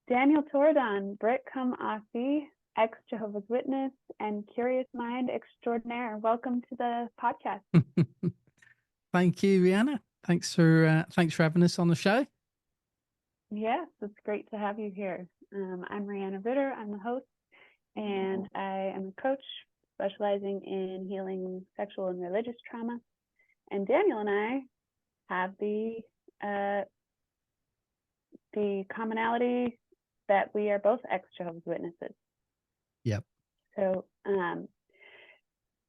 Daniel Torridon, Brit-come-Aussie, ex-Jehovah's Witness, and curious mind extraordinaire. Welcome to the podcast. Thank you, Rihanna. Thanks for having us on the show. Yes, it's great to have you here. I'm Rihanna Ritter. I'm the host, and I am a coach specializing in healing sexual and religious trauma. And Daniel and I have the commonality that we are both ex-Jehovah's Witnesses. Yep. So,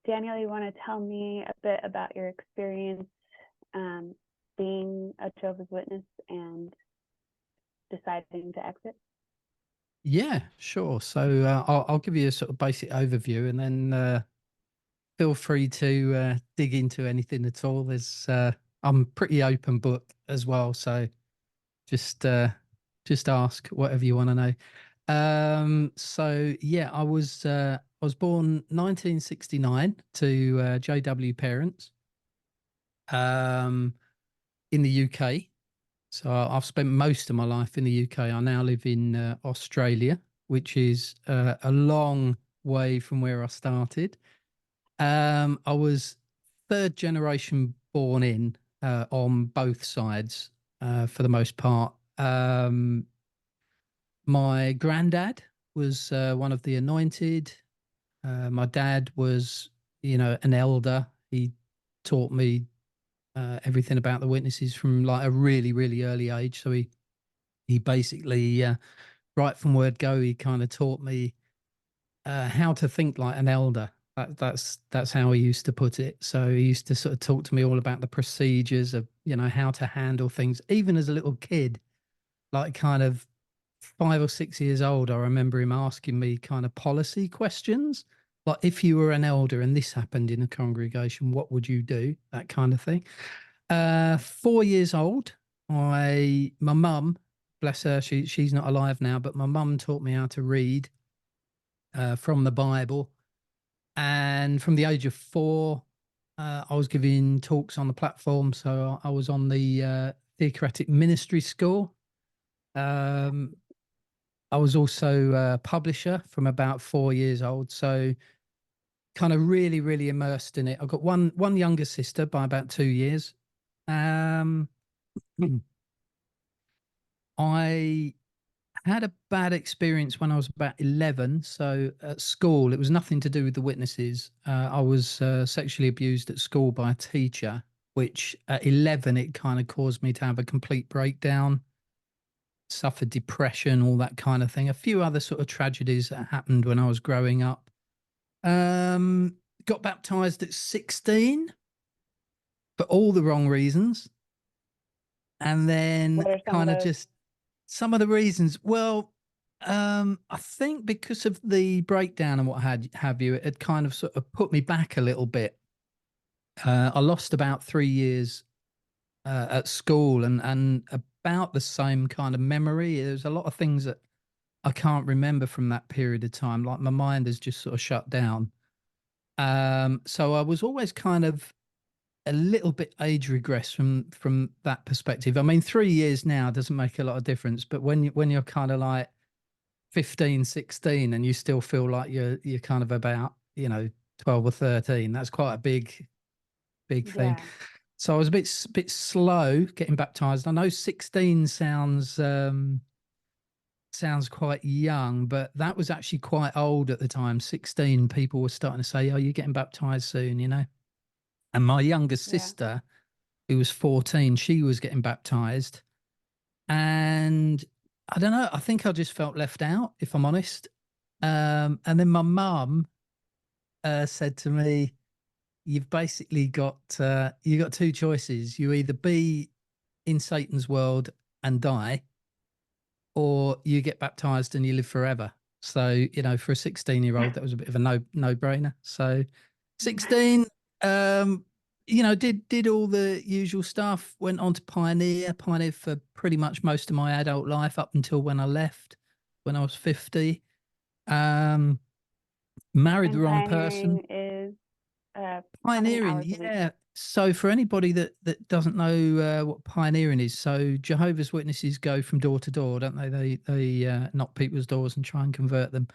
Daniel, you want to tell me a bit about your experience being a Jehovah's Witness and deciding to exit? Yeah, sure. So I'll give you a sort of basic overview, and then feel free to dig into anything at all. I'm pretty open book as well, so just ask whatever you want to know. So yeah, I was born 1969 to JW parents in the UK. So I've spent most of my life in the UK. I now live in Australia, which is a long way from where I started. I was third generation born in on both sides for the most part. My granddad was one of the anointed. My dad was, an elder. He taught me everything about the witnesses from like a really, really early age. So he basically, right from word go, he kind of taught me how to think like an elder. That's how he used to put it. So he used to sort of talk to me all about the procedures of, how to handle things. Even as a little kid, like kind of 5 or 6 years old, I remember him asking me kind of policy questions. Like, if you were an elder and this happened in a congregation, what would you do? That kind of thing. 4 years old, my mum, bless her, she's not alive now, but my mum taught me how to read from the Bible. And from the age of 4, I was giving talks on the platform. So I was on the Theocratic Ministry School. I was also a publisher from about 4 years old. So kind of really, really immersed in it. I've got one younger sister by about 2 years. I had a bad experience when I was about 11. So at school, it was nothing to do with the witnesses. I was sexually abused at school by a teacher, which at 11, it kind of caused me to have a complete breakdown, suffered depression, all that kind of thing. A few other sort of tragedies that happened when I was growing up. Got baptized at 16 for all the wrong reasons. And then kind of just some of the reasons. Well, I think because of the breakdown and what have you, it had kind of sort of put me back a little bit. I lost about 3 years at school and about the same kind of memory. There's a lot of things that I can't remember from that period of time. Like, my mind has just sort of shut down. So I was always kind of a little bit age regress from that perspective. I mean, 3 years now doesn't make a lot of difference, but when you're kind of like 15, 16 and you still feel like you're kind of about, 12 or 13, that's quite a big thing. Yeah. So I was a bit slow getting baptized. I know 16 sounds quite young, but that was actually quite old at the time. 16, people were starting to say, oh, you're getting baptized soon, And my younger sister, who was 14, she was getting baptized. And I don't know, I think I just felt left out, if I'm honest. And then my mum said to me, you've basically got you got two choices. You either be in Satan's world and die, or you get baptized and you live forever. So, for a 16-year-old, that was a bit of a no-brainer. So 16, did all the usual stuff, went on to pioneer for pretty much most of my adult life up until when I left, when I was 50. Married the wrong person. Is Pioneering, how many hours a week? yeah. So for anybody that doesn't know what pioneering is, so Jehovah's Witnesses go from door to door, don't they? They knock people's doors and try and convert them.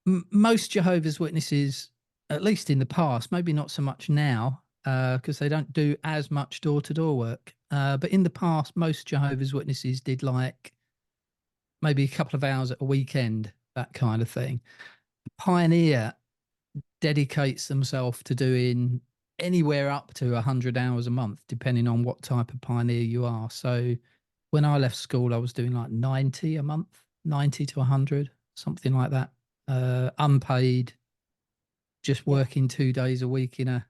Most Jehovah's Witnesses, at least in the past, maybe not so much now, because they don't do as much door to door work. But in the past, most Jehovah's Witnesses did like maybe a couple of hours at a weekend, that kind of thing. Pioneer dedicates themselves to doing anywhere up to 100 hours a month, depending on what type of pioneer you are. So when I left school, I was doing like 90 a month, 90 to 100, something like that. Unpaid, just Yeah. working 2 days a week in a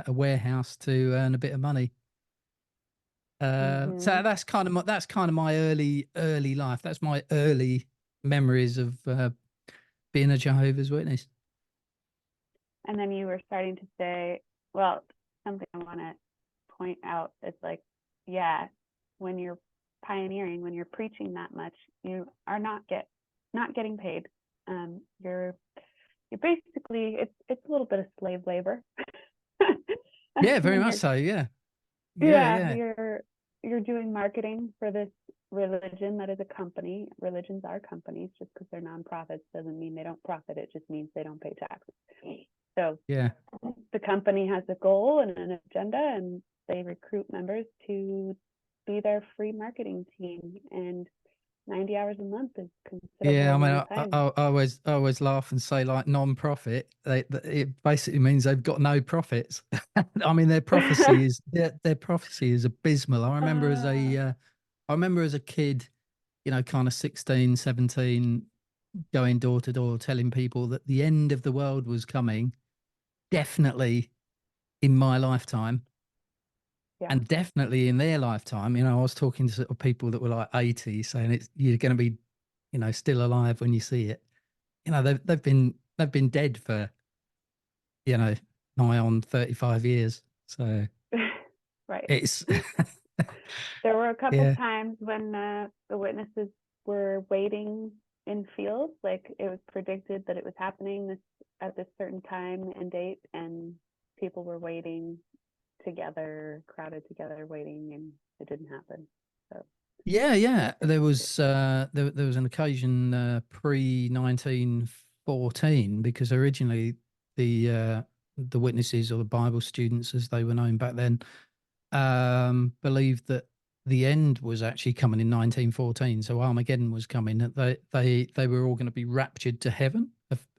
warehouse to earn a bit of money. So that's kind of my early life. That's my early memories of being a Jehovah's Witness. And then you were starting to say, well, something I want to point out is like, yeah, when you're pioneering, when you're preaching that much, you are not getting paid. You're basically, it's a little bit of slave labor. Yeah, very When much you're, so. Yeah, yeah, yeah, yeah, you're doing marketing for this religion that is a company. Religions are companies. Just because they're nonprofits doesn't mean they don't profit. It just means they don't pay taxes. So yeah. the company has a goal and an agenda, and they recruit members to be their free marketing team. And 90 hours a month is a considerable Yeah, I mean, amount of time. I always laugh and say like non-profit. It basically means they've got no profits. I mean, their prophecy is abysmal. I remember as a kid, you know, kind of 16, 17, going door to door, telling people that the end of the world was coming, definitely in my lifetime, Yeah. and definitely in their lifetime. You know, I was talking to sort of people that were like 80, saying you're going to be, you know, still alive when you see it. You know, they've been dead for, you know, nigh on 35 years. So Right. it's There were a couple yeah. times when the witnesses were waiting in fields, like it was predicted that it was happening at this certain time and date, and people were waiting together, crowded together, waiting, and it didn't happen. So Yeah, yeah. it's There was an occasion pre 1914, because originally the witnesses, or the Bible students as they were known back then, believed that the end was actually coming in 1914. So Armageddon was coming. That they were all going to be raptured to heaven,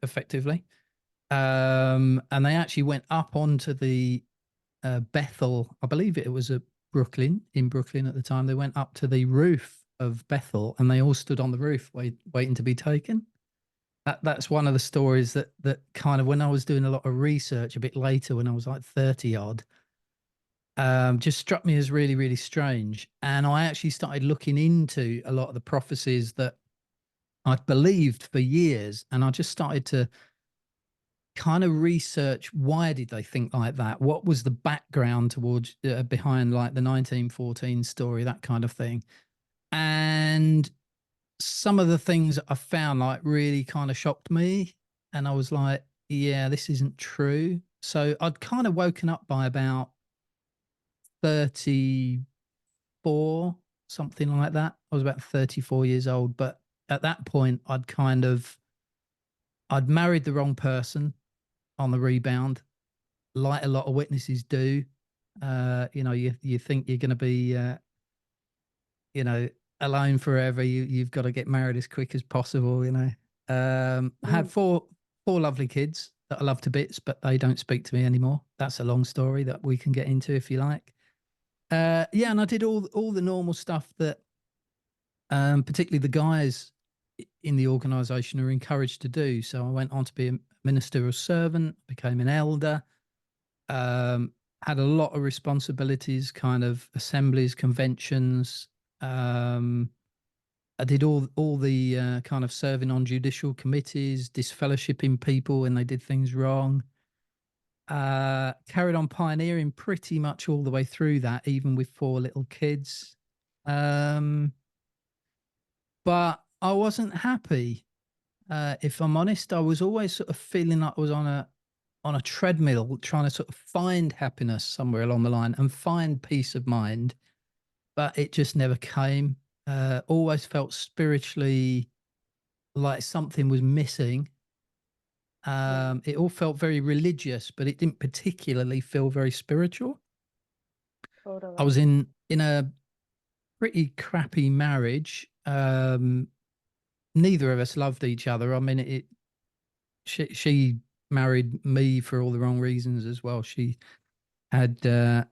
effectively. And they actually went up onto the Bethel. I believe it was in Brooklyn at the time. They went up to the roof of Bethel, and they all stood on the roof waiting to be taken. That's one of the stories that kind of, when I was doing a lot of research a bit later, when I was like 30 odd, just struck me as really, really strange. And I actually started looking into a lot of the prophecies that I'd believed for years, and I just started to kind of research, why did they think like that? What was the background towards behind like the 1914 story, that kind of thing. And some of the things I found like really kind of shocked me, and I was like, yeah, this isn't true. So I'd kind of woken up by about 34, something like that. I was about 34 years old, but at that point I'd married the wrong person on the rebound, like a lot of witnesses do. You know, you think you're going to be, you know, alone forever. You've got to get married as quick as possible. You know, I had mm, four lovely kids that I love to bits, but they don't speak to me anymore. That's a long story that we can get into if you like. Yeah, and I did all the normal stuff that, particularly the guys in the organisation are encouraged to do. So I went on to be a minister or servant, became an elder. Had a lot of responsibilities, kind of assemblies, conventions. Um, I did all the kind of serving on judicial committees, disfellowshipping people when they did things wrong. Carried on pioneering pretty much all the way through that, even with four little kids. Um, but I wasn't happy. If I'm honest, I was always sort of feeling like I was on on a treadmill trying to sort of find happiness somewhere along the line and find peace of mind, but it just never came. Always felt spiritually like something was missing. Yeah, It all felt very religious, but it didn't particularly feel very spiritual. I was totally. in a pretty crappy marriage. Neither of us loved each other. I mean, she married me for all the wrong reasons as well. She had a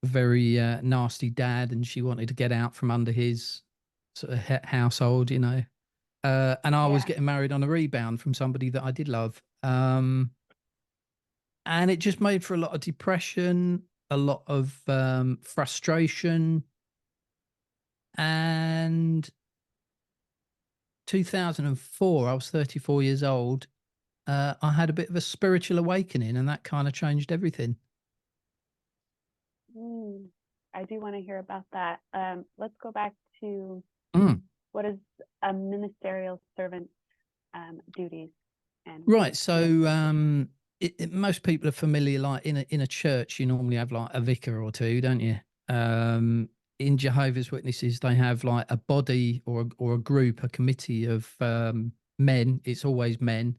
very nasty dad, and she wanted to get out from under his sort of household, you know. And I was Yeah. getting married on a rebound from somebody that I did love. And it just made for a lot of depression, a lot of frustration. And 2004, I was 34 years old. I had a bit of a spiritual awakening, and that kind of changed everything. Mm, I do want to hear about that. Let's go back to Mm. what is a ministerial servant's duties and Right. So responsibilities. most people are familiar, like in a church, you normally have like a vicar or two, don't you? Um, in Jehovah's Witnesses, they have like a body or a group, a committee of men. It's always men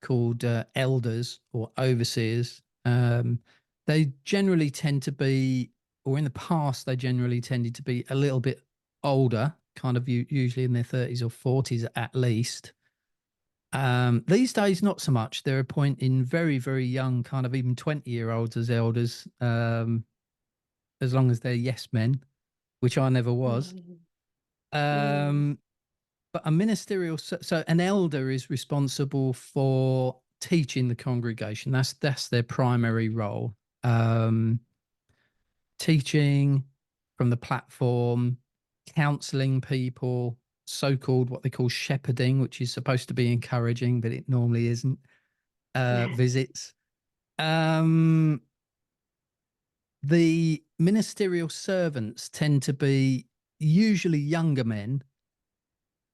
called elders or overseers. They generally tend to be, or in the past, they generally tended to be a little bit older, kind of usually in their 30s or 40s at least. These days, not so much. They're appointing very, very young, kind of even 20-year-olds as elders, as long as they're yes men, which I never was. Mhm. Mm. Um, but a ministerial, so an elder is responsible for teaching the congregation. That's their primary role. Um, Teaching from the platform, counseling people, so-called what they call shepherding, which is supposed to be encouraging, but it normally isn't. Visits. Um, the ministerial servants tend to be usually younger men,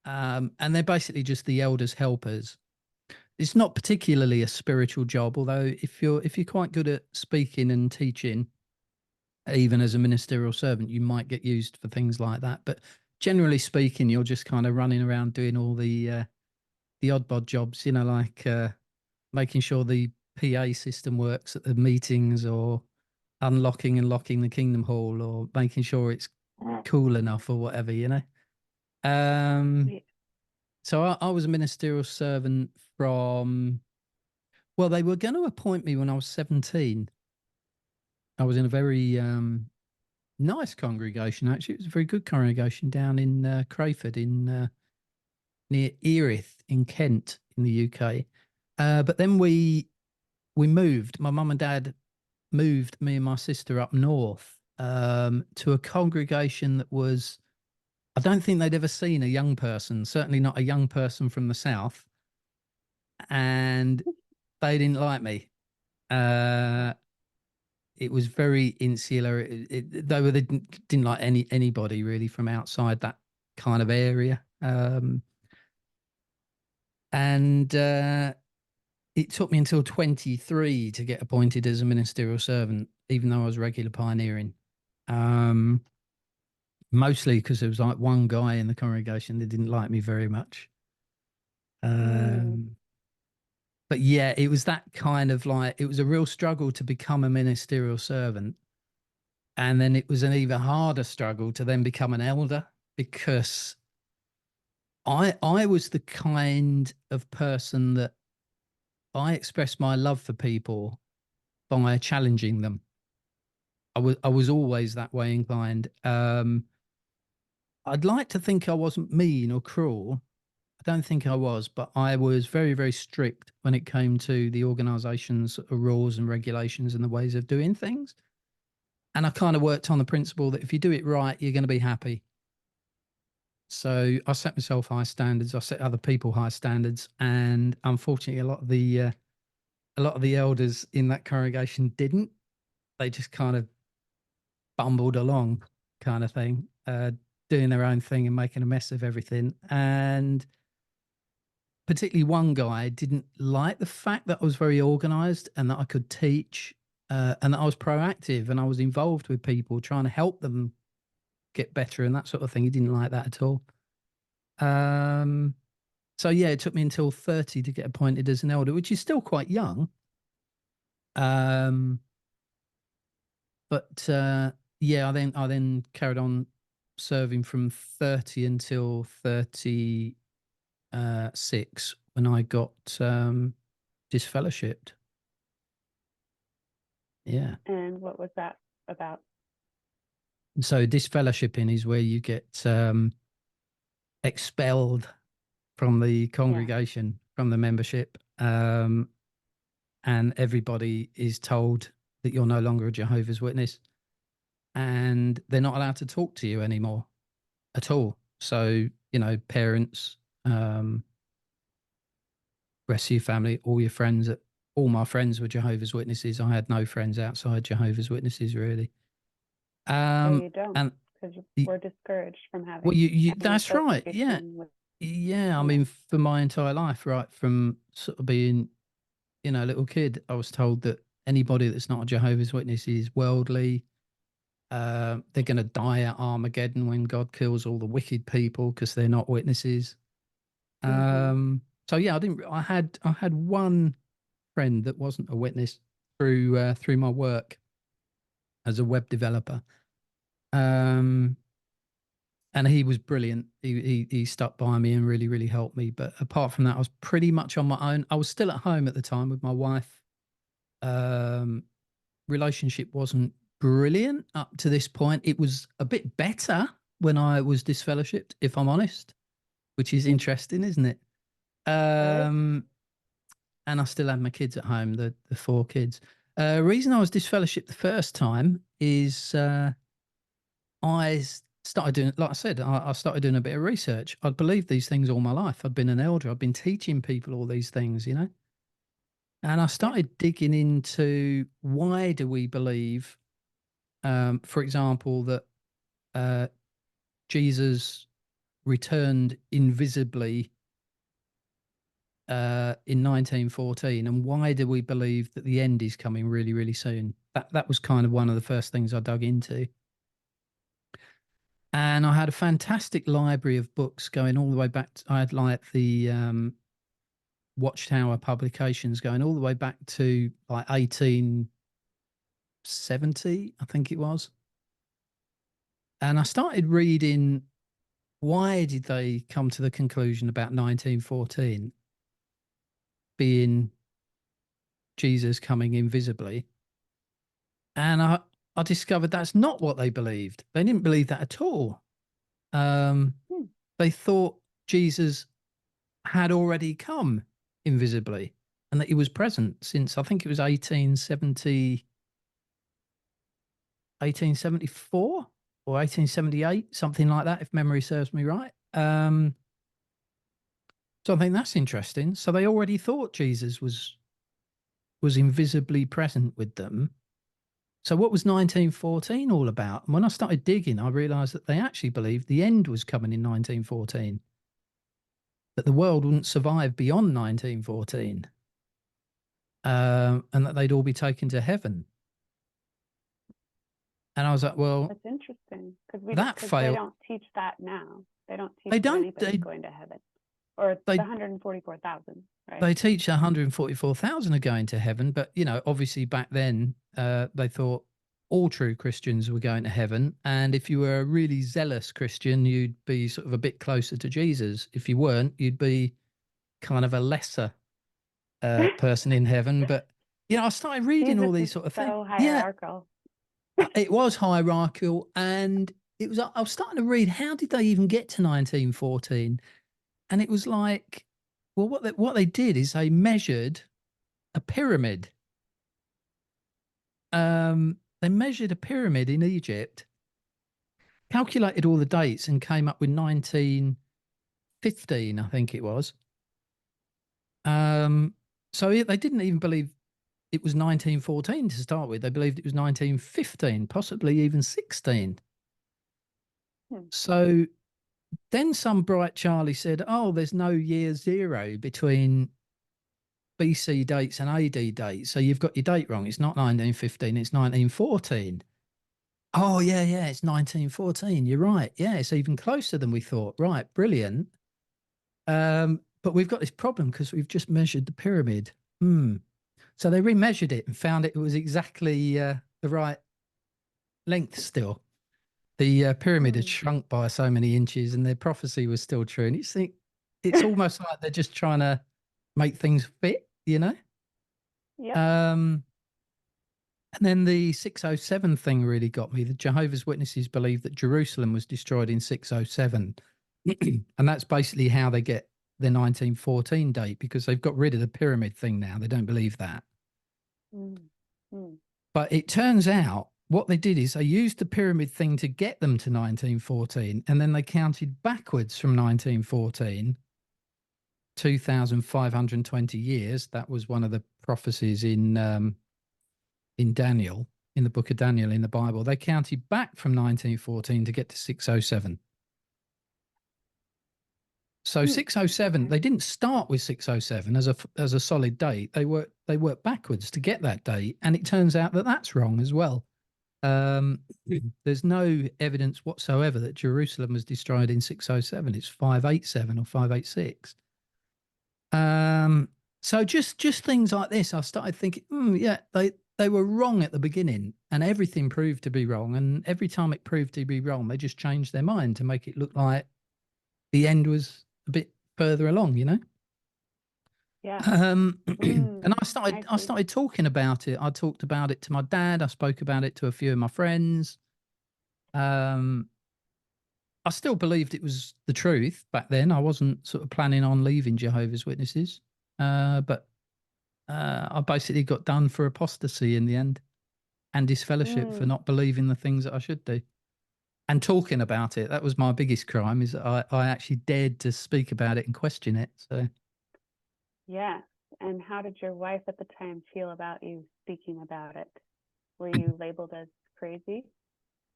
and they're basically just the elders' helpers. It's not particularly a spiritual job, although if you're quite good at speaking and teaching, even as a ministerial servant, you might get used for things like that. But generally speaking, you're just kind of running around doing all the odd bod jobs, you know, like making sure the PA system works at the meetings, or unlocking and locking the Kingdom Hall, or making sure it's cool enough or whatever, you know. Um, Yeah. so I was a ministerial servant from, well, they were going to appoint me when I was 17. I was in a very nice congregation, actually. It was a very good congregation down in Crayford, in near Erith in Kent in the UK. But then we moved. My mum and dad moved me and my sister up north, to a congregation that was, I don't think they'd ever seen a young person, certainly not a young person from the south, and they didn't like me. Uh, it was very insular. They didn't like anybody really from outside that kind of area. And it took me until 23 to get appointed as a ministerial servant, even though I was regular pioneering. Um, Mostly because there was like one guy in the congregation that didn't like me very much. Mm. Um, but yeah, it was that kind of like, it was a real struggle to become a ministerial servant. And then it was an even harder struggle to then become an elder, because I was the kind of person that I expressed my love for people by challenging them. I was always that way inclined. I'd like to think I wasn't mean or cruel. I don't think I was, but I was very, very strict when it came to the organization's rules and regulations and the ways of doing things. And I kind of worked on the principle that if you do it right, you're going to be happy. So I set myself high standards. I set other people high standards, and unfortunately, a lot of the elders in that congregation didn't. They just kind of bumbled along, kind of thing, doing their own thing and making a mess of everything. And particularly one guy didn't like the fact that I was very organized and that I could teach, and that I was proactive and I was involved with people trying to help them get better and that sort of thing. He didn't like that at all. So yeah, it took me until 30 to get appointed as an elder, which is still quite young. But yeah, I then carried on serving from 30 until 36 when I got disfellowshipped. Yeah. And what was that about? So disfellowshipping is where you get expelled from the congregation, from the membership, and everybody is told that you're no longer a Jehovah's Witness, and they're not allowed to talk to you anymore at all. So, you know, parents, rest of your family, all your friends, all my friends were Jehovah's Witnesses. I had no friends outside Jehovah's Witnesses, really. So you don't, And because we're discouraged from having. well, that's right. Yeah. With, Yeah. I mean, for my entire life, right from sort of being, you know, a little kid, I was told that anybody that's not a Jehovah's Witness is worldly. They're going to die at Armageddon when God kills all the wicked people because they're not witnesses. So yeah, I had one friend that wasn't a witness through my work as a web developer. And he was brilliant. He stuck by me and really, really helped me. But apart from that, I was pretty much on my own. I was still at home at the time with my wife. Relationship wasn't brilliant up to this point. It was a bit better when I was disfellowshipped, if I'm honest, which is interesting, isn't it? And I still had my kids at home, the 4 kids. Reason I was disfellowshipped the first time is I started doing, like I said, I started doing a bit of research. I'd believed these things all my life. I'd been an elder. I'd been teaching people all these things, you know. And I started digging into why do we believe, for example, that Jesus returned invisibly in 1914, and why do we believe that the end is coming really, really soon? That was kind of one of the first things I dug into. And I had a fantastic library of books going all the way back. I had like the Watchtower publications going all the way back to like 1870, I think it was. And I started reading, why did they come to the conclusion about 1914 being Jesus coming invisibly? And I discovered that's not what they believed. They didn't believe that at all. They thought Jesus had already come invisibly and that he was present since, I think it was 1874 or 1878, something like that, if memory serves me right. So I think that's interesting. So they already thought Jesus was invisibly present with them. So what was 1914 all about? And when I started digging, I realized that they actually believed the end was coming in 1914, that the world wouldn't survive beyond 1914, and that they'd all be taken to heaven. And I was like, well, that's interesting, because they don't teach that now. They don't teach that anybody's going to heaven, or the 144,000, right? They teach 144,000 are going to heaven, but you know, obviously back then they thought all true Christians were going to heaven, and if you were a really zealous Christian, you'd be sort of a bit closer to Jesus. If you weren't, you'd be kind of a lesser person in heaven. But you know, I started reading all these sort of things. Hierarchical. Yeah, it was hierarchical, and it was. I was starting to read, how did they even get to 1914? And it was like, well, what they did is they measured a pyramid. They measured a pyramid in Egypt, calculated all the dates, and came up with 1915, I think it was. So they didn't even believe it was 1914 to start with. They believed it was 1915, possibly even 16. So Then some bright Charlie said, "Oh, there's no year zero between BC dates and AD dates, so you've got your date wrong. It's not 1915, it's 1914." Oh, yeah, yeah, it's 1914. You're right. Yeah, it's even closer than we thought. Right, brilliant. But we've got this problem because we've just measured the pyramid. Hmm. So they remeasured it and found it was exactly the right length still. The pyramid had Mm. shrunk by so many inches and their prophecy was still true. And you think it's almost like they're just trying to make things fit, you know? Yep. Um, and then the 607 thing really got me. The Jehovah's Witnesses believe that Jerusalem was destroyed in 607. And that's basically how they get their 1914 date because they've got rid of the pyramid thing now. They don't believe that. Mm. Mm. But it turns out what they did is they used the pyramid thing to get them to 1914, and then they counted backwards from 1914, 2,520 years. That was one of the prophecies in Daniel, in the book of Daniel in the Bible. They counted back from 1914 to get to 607. So 607, Okay. they didn't start with 607 as a solid date. They worked backwards to get that date, and it turns out that that's wrong as well. There's no evidence whatsoever that Jerusalem was destroyed in 607. It's 587 or 586. So just things like this, I started thinking, yeah, they were wrong at the beginning, and everything proved to be wrong. And every time it proved to be wrong, they just changed their mind to make it look like the end was a bit further along, you know. Yeah. And I I started I see. started talking about it. I talked about it to my dad. I spoke about it to a few of my friends. Um, I still believed it was the truth back then. I wasn't sort of planning on leaving Jehovah's Witnesses, but I basically got done for apostasy in the end and disfellowship for Mm. not believing the things that I should do and talking about it. That was my biggest crime, is that I actually dared to speak about it and question it. So. Yes. And how did your wife at the time feel about you speaking about it? Were you labeled as crazy?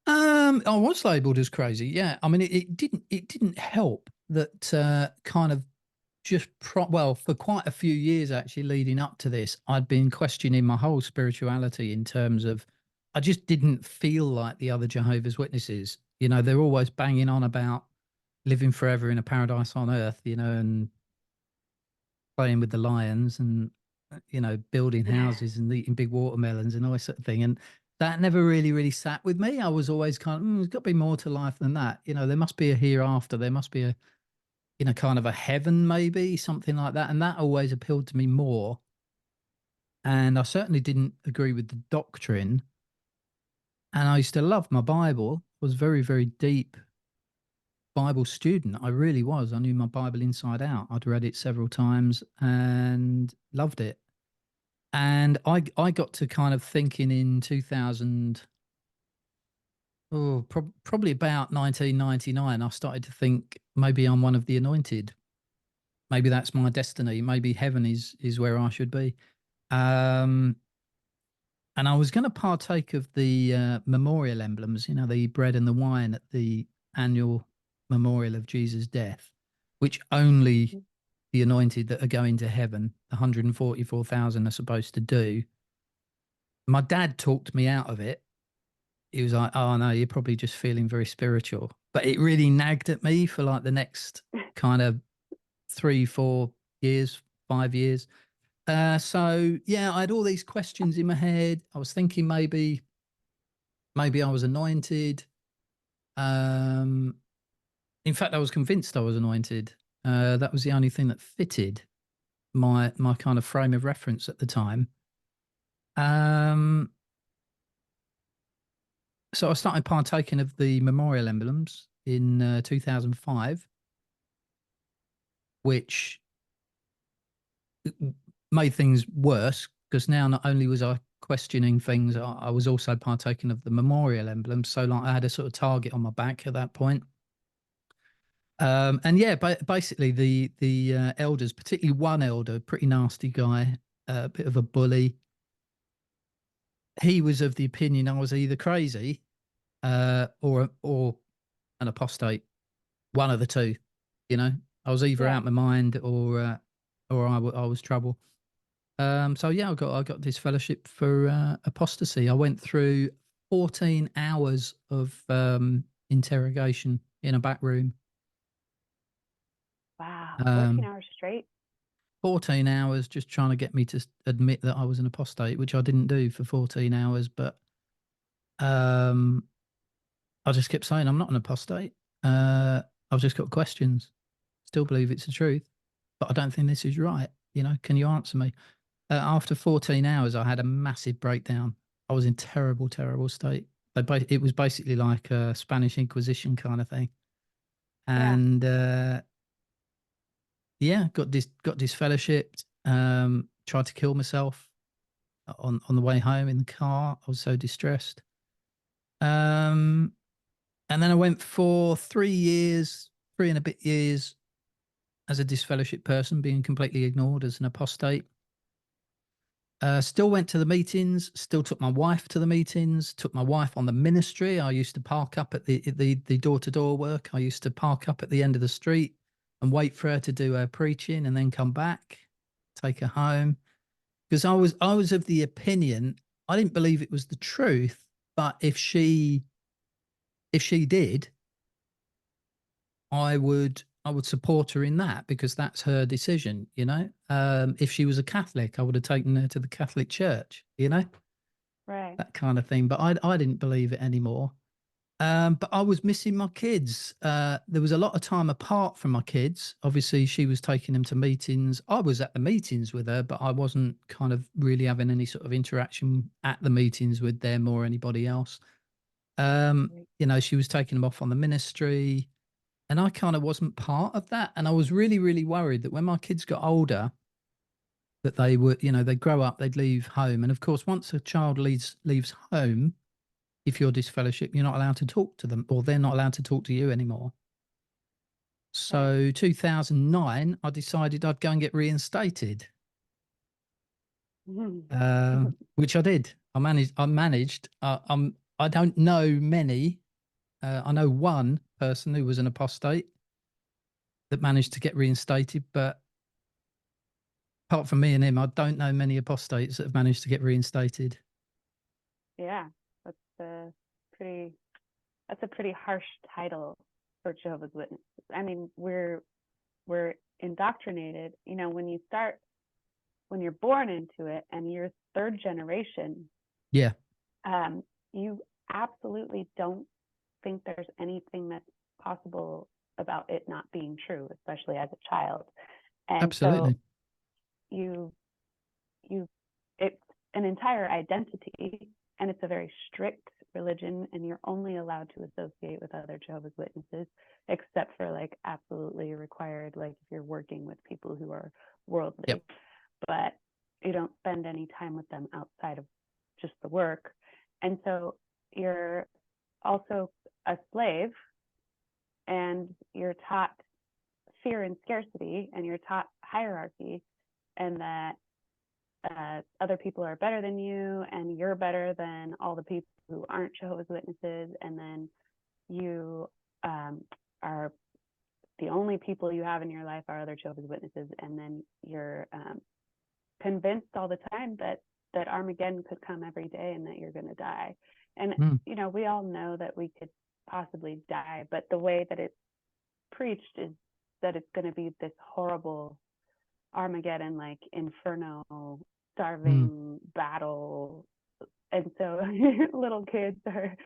I was labelled as crazy. Yeah, I mean, it didn't help that kind of well, for quite a few years actually leading up to this, I'd been questioning my whole spirituality in terms of I just didn't feel like the other Jehovah's Witnesses. You know, they're always banging on about living forever in a paradise on earth, you know, and playing with the lions and building houses and eating big watermelons and all this sort of thing. And that never really sat with me. I was always kind of, there's got to be more to life than that. You know, there must be a hereafter. There must be a, kind of a heaven, maybe something like that. And that always appealed to me more. And I certainly didn't agree with the doctrine. And I used to love my Bible. Was very deep Bible student. I really was. I knew my Bible inside out. I'd read it several times and loved it. And I got to kind of thinking in 2000, probably about 1999, I started to think maybe I'm one of the anointed. Maybe that's my destiny. Maybe heaven is where I should be. Um, and I was going to partake of the memorial emblems, the bread and the wine at the annual memorial of Jesus' death, which only the anointed that are going to heaven, 144,000 are supposed to do. My dad talked me out of it. He was like, "Oh no, you're probably just feeling very spiritual." But it really nagged at me for like the next kind of 3, 4 years, 5 years. So yeah, I had all these questions in my head. I was thinking maybe I was anointed. Um, in fact, I was convinced I was anointed. That was the only thing that fitted my kind of frame of reference at the time. Um, so I started partaking of the memorial emblems in 2005, which made things worse because now not only was I questioning things, I was also partaking of the memorial emblems. So like I had a sort of target on my back at that point. And yeah, basically the elders, particularly one elder, pretty nasty guy, a bit of a bully. He was of the opinion I was either crazy or an apostate, one of the two. You know, I was either Yeah. out my mind or I was trouble. So yeah, I got this fellowship for apostasy. I went through 14 hours of interrogation in a back room. Wow. 14 Um, hours straight. 14 hours just trying to get me to admit that I was an apostate, which I didn't do for 14 hours. But um, I just kept saying, I'm not an apostate. I've just got questions. Still believe it's the truth, but I don't think this is right. You know, can you answer me? After 14 hours, I had a massive breakdown. I was in terrible, terrible state. It was basically like a Spanish Inquisition kind of thing. Yeah. And yeah, got disfellowshipped. Tried to kill myself on the way home in the car. I was so distressed. Um, and then I went for 3 years, 3 and a bit years as a disfellowship person, being completely ignored as an apostate. Still went to the meetings, still took my wife to the meetings, took my wife on the ministry. I used to park up at the door-to-door work. I used to park up at the end of the street and wait for her to do her preaching and then come back, take her home. Because I was of the opinion, I didn't believe it was the truth, but if she did, I would support her in that because that's her decision, you know. If she was a Catholic, I would have taken her to the Catholic Church, you know, Right. that kind of thing. But I didn't believe it anymore. But I was missing my kids. There was a lot of time apart from my kids. Obviously, she was taking them to meetings. I was at the meetings with her, but I wasn't kind of really having any sort of interaction at the meetings with them or anybody else. Right. You know, she was taking them off on the ministry. And I kind of wasn't part of that. And I was really, really worried that when my kids got older, that they would, you know, they'd grow up, they'd leave home. And of course, once a child leaves home, if you're disfellowship, you're not allowed to talk to them or they're not allowed to talk to you anymore. Right. So 2009, I decided I'd go and get reinstated, which I did. I managed. I don't know many. I know one person who was an apostate that managed to get reinstated, but apart from me and him, I don't know many apostates that have managed to get reinstated. Yeah. That's a pretty that's a pretty harsh title for Jehovah's Witnesses. I mean, we're indoctrinated, you know, when you're born into it and you're third generation, Yeah, you absolutely don't think there's anything that's possible about it not being true, especially as a child. And so absolutely. you you it's an entire identity, and it's a very strict religion, and you're only allowed to associate with other Jehovah's Witnesses except for like absolutely required, like if you're working with people who are worldly, Yep. but you don't spend any time with them outside of just the work. And so you're also a slave, and you're taught fear and scarcity, and you're taught hierarchy, and that other people are better than you, and you're better than all the people who aren't Jehovah's Witnesses, and then you are the only people you have in your life are other Jehovah's Witnesses, and then you're convinced all the time that Armageddon could come every day and that you're going to die. And Mm, you know, we all know that we could possibly die, but the way that it's preached is that it's going to be this horrible Armageddon, like inferno, mm, starving battle. And so little kids are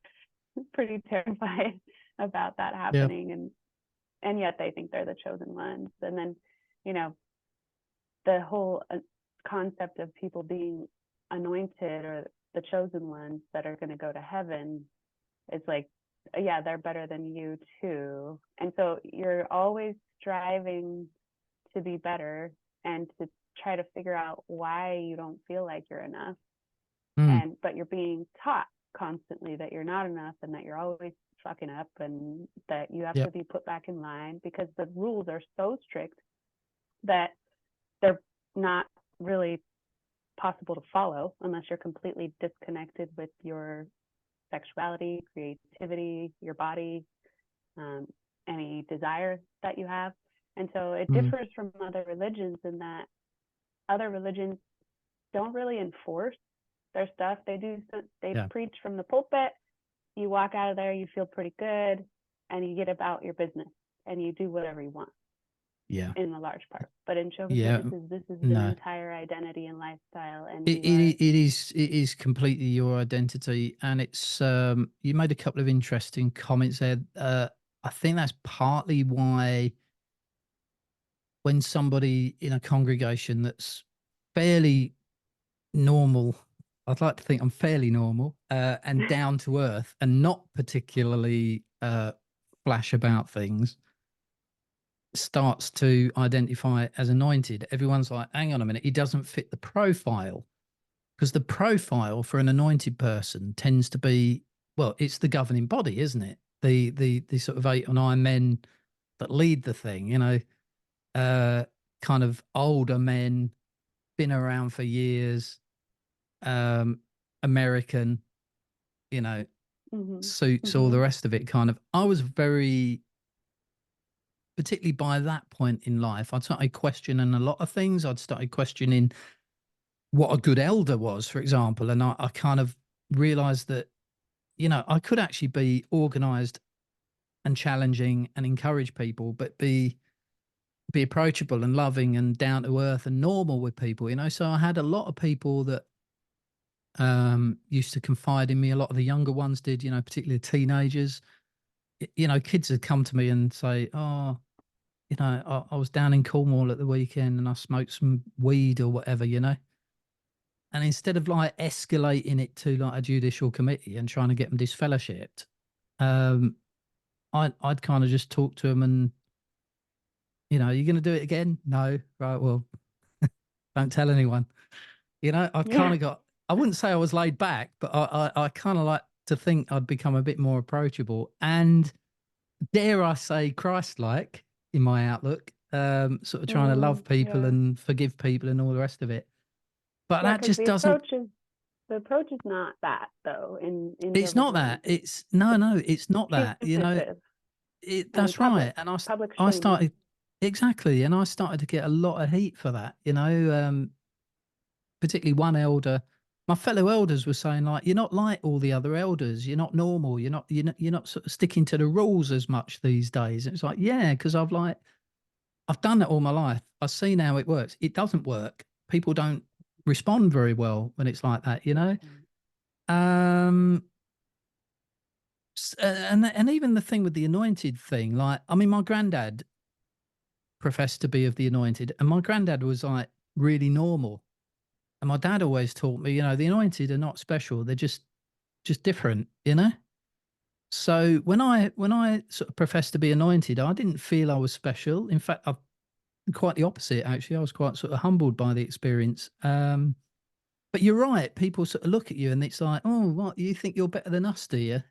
pretty terrified about that yep. happening, and yet they think they're the chosen ones. And then, you know, the whole concept of people being anointed or the chosen ones that are going to go to heaven is like, yeah, they're better than you too. And so you're always striving to be better and to try to figure out why you don't feel like you're enough. Mm, But you're being taught constantly that you're not enough, and that you're always fucking up, and that you have to yep. be put back in line, because the rules are so strict that they're not really possible to follow unless you're completely disconnected with your sexuality, creativity, your body. any desires that you have. And so it Mm. differs from other religions in that other religions don't really enforce their stuff. They Yeah. preach from the pulpit. You walk out of there, you feel pretty good, and you get about your business and you do whatever you want. Yeah. In a large part. But in Jehovah's Yeah. Witnesses, this is an No. entire identity and lifestyle, and It, you are. it is completely your identity, and it's you made a couple of interesting comments there. I think that's partly why when somebody in a congregation that's fairly normal, I'd like to think I'm fairly normal and down to earth and not particularly flash about things, starts to identify as anointed, everyone's like, hang on a minute, he doesn't fit the profile. Because the profile for an anointed person tends to be, well, it's the governing body, isn't it? The sort of 8 or 9 men that lead the thing, you know, kind of older men, been around for years, American, you know, suits, all the rest of it. Kind of, I was very, particularly by that point in life, I'd started questioning a lot of things. I'd started questioning what a good elder was, for example. And I kind of realized that, you know, I could actually be organized and challenging and encourage people, but be approachable and loving and down to earth and normal with people, you know. So I had a lot of people that used to confide in me. A lot of the younger ones did, you know, particularly teenagers. You know, kids would come to me and say, oh, you know, I was down in Cornwall at the weekend and I smoked some weed or whatever, you know. And instead of like escalating it to like a judicial committee and trying to get them disfellowshipped, I'd kind of just talk to them and, you know, you're going to do it again? No. Right. Well, don't tell anyone. You know, I'd kind of got, I wouldn't say I was laid back, but I kind of like to think I'd become a bit more approachable and, dare I say, Christ-like in my outlook, sort of trying to love people and forgive people and all the rest of it. But that just doesn't. The approach is not that though. In It's Jehovah's not that. Witnesses, It's no, it's not that. You know, punitive and that's right. And public I shaming. started exactly, and I started to get a lot of heat for that. You know, particularly one elder. My fellow elders were saying like, you're not like all the other elders. You're not normal. You're not sort of sticking to the rules as much these days. And it's like, yeah, because I've done that all my life. I've seen how it works. It doesn't work. People don't respond very well when it's like that. You know. Um, and even the thing with the anointed thing, like, I mean, my granddad professed to be of the anointed, and my granddad was like really normal. And my dad always taught me, you know, the anointed are not special; they're just different, you know. So when I sort of professed to be anointed, I didn't feel I was special. In fact, I'm quite the opposite. Actually, I was quite sort of humbled by the experience. But you're right; people sort of look at you, and it's like, oh, what, you think you're better than us, do you?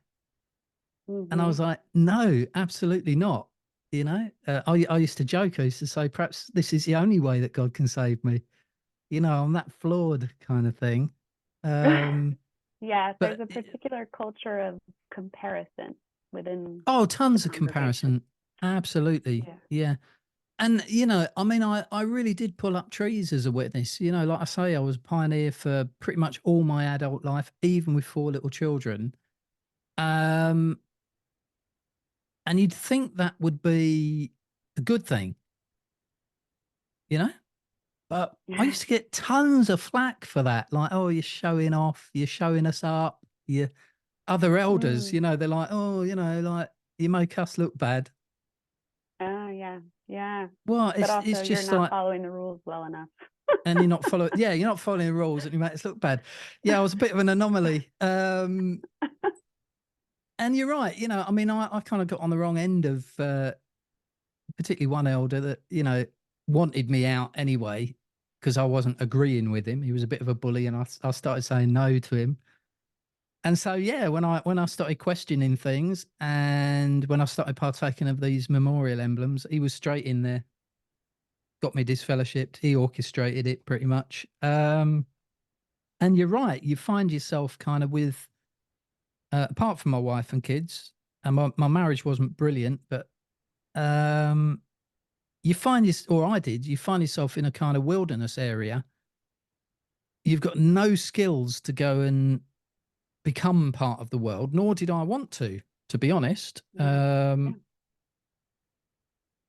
And I was like, no, absolutely not. You know, I used to joke. I used to say, perhaps this is the only way that God can save me. You know, I'm that flawed kind of thing. Yeah, there's But a particular culture of comparison within oh, the tons of congregation. comparison. Absolutely. Yeah. And, you know, I mean, I really did pull up trees as a witness. You know, like I say, I was a pioneer for pretty much all my adult life, even with 4 little children. Um, and you'd think that would be a good thing, you know? But I Yeah. used to get tons of flack for that. Like, oh, you're showing off, you're showing us up. You other elders, you know, they're like, oh, you know, like you make us look bad. Oh, yeah. Yeah. Well, But it's also, you're just not like, following the rules well enough. and you're not following, yeah, you're not following the rules, and you make us look bad. Yeah, I was a bit of an anomaly. And you're right, you know, I mean, I kind of got on the wrong end of particularly one elder that, you know, wanted me out anyway because I wasn't agreeing with him. He was a bit of a bully, and I started saying no to him. And so, yeah, when I started questioning things and when I started partaking of these memorial emblems, he was straight in there, got me disfellowshipped. He orchestrated it pretty much. And you're right, you find yourself kind of with, apart from my wife and kids, and my marriage wasn't brilliant, but you find this, or I did, you find yourself in a kind of wilderness area. You've got no skills to go and become part of the world, nor did I want to be honest. Yeah. Because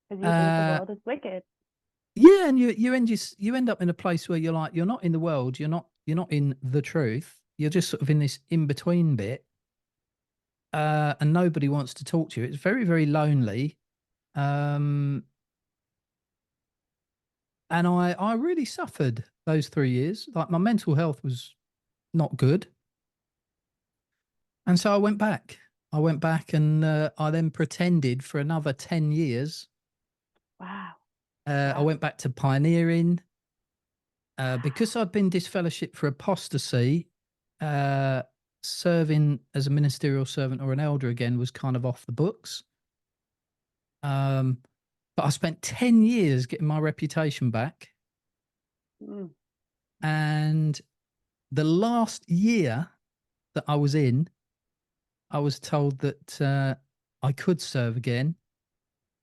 you think the world is wicked. Yeah, and you end up in a place where you're like, you're not in the world, you're not in the truth. You're just sort of in this in between bit, and nobody wants to talk to you. It's very, very lonely. And I really suffered those 3 years. Like my mental health was not good, and so I went back. I went back, and I then pretended for another 10 years. Wow. I went back to pioneering. Because I'd been disfellowshipped for apostasy, serving as a ministerial servant or an elder again was kind of off the books. But I spent 10 years getting my reputation back. And the last year that I was in, I was told that I could serve again.